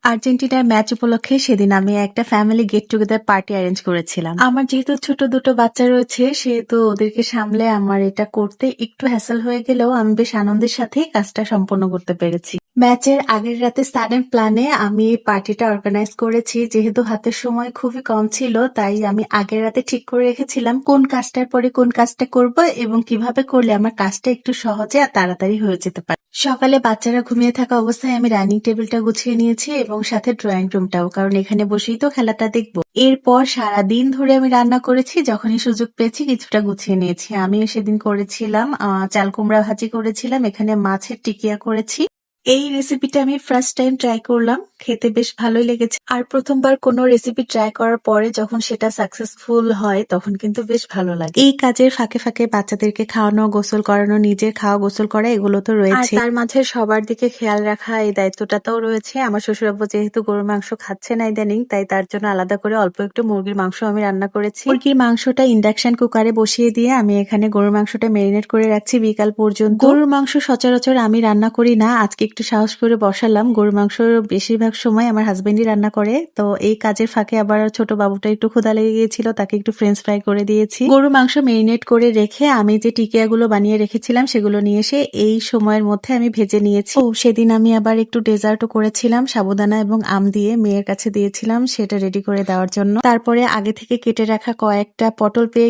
আর্জেন্টিনার ম্যাচ উপলক্ষে সেদিন আমি একটা family get together party arrange করেছিলাম। আমার যেহেতু ছোট দুটো বাচ্চা রয়েছে সেহেতু ওদেরকে সামলে আমার এটা করতে একটু হ্যাসেল হয়ে গেলেও আমি বেশ আনন্দের সাথেই কাজটা সম্পন্ন করতে পেরেছি। ম্যাচের আগের রাতে সাডেন প্ল্যানে আমি এই পার্টিটা অর্গানাইজ করেছি। যেহেতু হাতের সময় খুবই কম ছিল তাই আমি আগের রাতে ঠিক করে রেখেছিলাম কোন কাজটার পরে কোন কাজটা করব এবং কিভাবে করলে আমার কাজটা একটু সহজে আর তাড়াতাড়ি হয়ে যেতে পারে। সকালে বাচ্চারা ঘুমিয়ে থাকা অবস্থায় আমি ডাইনিং টেবিলটা গুছিয়ে নিয়েছি এবং সাথে ড্রয়িং রুমটাও, কারণ এখানে বসেই তো খেলাটা দেখবো। এরপর সারাদিন ধরে আমি রান্না করেছি, যখনই সুযোগ পেয়েছি কিছুটা গুছিয়ে নিয়েছি। আমি সেদিন করেছিলাম চাল কুমড়া ভাজি করেছিলাম, এখানে মাছের টিকিয়া করেছি। এই রেসিপিটা আমি ফার্স্ট টাইম ট্রাই করলাম, খেতে বেশ ভালোই লেগেছে। আর প্রথমবার কোনো রেসিপি ট্রাই করার পরে যখন সেটা সাকসেসফুল হয় তখন কিন্তু বেশ ভালো লাগে। এই কাজের ফাঁকে ফাঁকে বাচ্চাদেরকে খাওয়ানো, গোসল করানো, নিজের খাওয়া গোসল করা এগুলো তো রয়েছে, তার মাঝে সবার দিকে খেয়াল রাখা এই দায়িত্বটাও রয়েছে। আমার শ্বশুরাব্বু যেহেতু গরুর মাংস খাচ্ছে না ইদানিং, তাই তার জন্য আলাদা করে অল্প একটু মুরগির মাংস আমি রান্না করেছি। মুরগির মাংসটা ইন্ডাকশন কুকারে বসিয়ে দিয়ে আমি এখানে গরুর মাংসটা মেরিনেট করে রাখছি বিকাল পর্যন্ত। গরুর মাংস সচরাচর আমি রান্না করি না, আজকে একটু সাহস করে বসালাম। গরুর মাংস বেশিরভাগ সময় আমার হাজবেন্ডই রান্না করে, তো এই কাজের ফাঁকে আবার ছোট বাবুটা একটু ক্ষুধা লেগে গিয়েছিল, তাকে একটু ফ্রেঞ্চ ফ্রাই করে দিয়েছি। গরুর মাংস মেরিনেট করে রেখে আমি যে টিকিয়াগুলো বানিয়ে রেখেছিলাম সেগুলো নিয়ে এসে এই সময়ের মধ্যে আমি ভেজে নিয়েছি। ও সেদিন আমি আবার একটু ডেজার্টও করেছিলাম, সাবুদানা এবং আম দিয়ে মেয়ের কাছে দিয়েছিলাম সেটা রেডি করে দেওয়ার জন্য। তারপরে আগে থেকে কেটে রাখা কয়েকটা পটল পেয়ে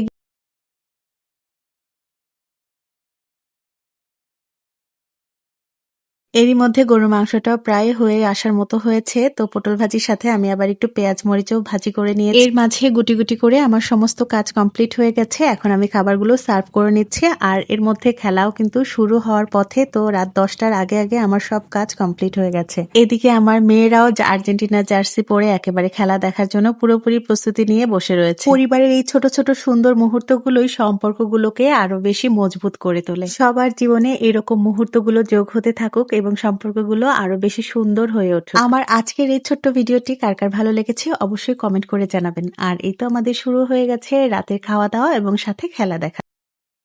এরই মধ্যে গরুর মাংসটাও প্রায় হয়ে আসার মতো হয়েছে, তো পটল ভাজির সাথে আমি আবার একটু পেঁয়াজ মরিচও ভাজি করে নিয়েছি। এর মাঝে গুটি গুটি করে আমার সমস্ত কাজ কমপ্লিট হয়ে গেছে, এখন আমি খাবারগুলো সার্ভ করে নিচ্ছি। আর এর মধ্যে খেলাও কিন্তু শুরু হওয়ার পথে, তো রাত 10টার আগে আগে আমার সব কাজ কমপ্লিট হয়ে গেছে। এদিকে আমার মেয়েরাও আর্জেন্টিনা জার্সি পরে একেবারে খেলা দেখার জন্য পুরোপুরি প্রস্তুতি নিয়ে বসে রয়েছে। পরিবারের এই ছোট ছোট সুন্দর মুহূর্তগুলোই সম্পর্কগুলোকে আরো বেশি মজবুত করে তোলে। সবার জীবনে এরকম মুহূর্তগুলো যোগ হতে থাকুক এবং সম্পর্কগুলো আরো বেশি সুন্দর হয়ে উঠুক। আমার আজকের এই ছোট্ট ভিডিওটি কার কার ভালো লেগেছে অবশ্যই কমেন্ট করে জানাবেন। আর এই তো আমাদের শুরু হয়ে গেছে রাতের খাওয়া দাওয়া এবং সাথে খেলা দেখা।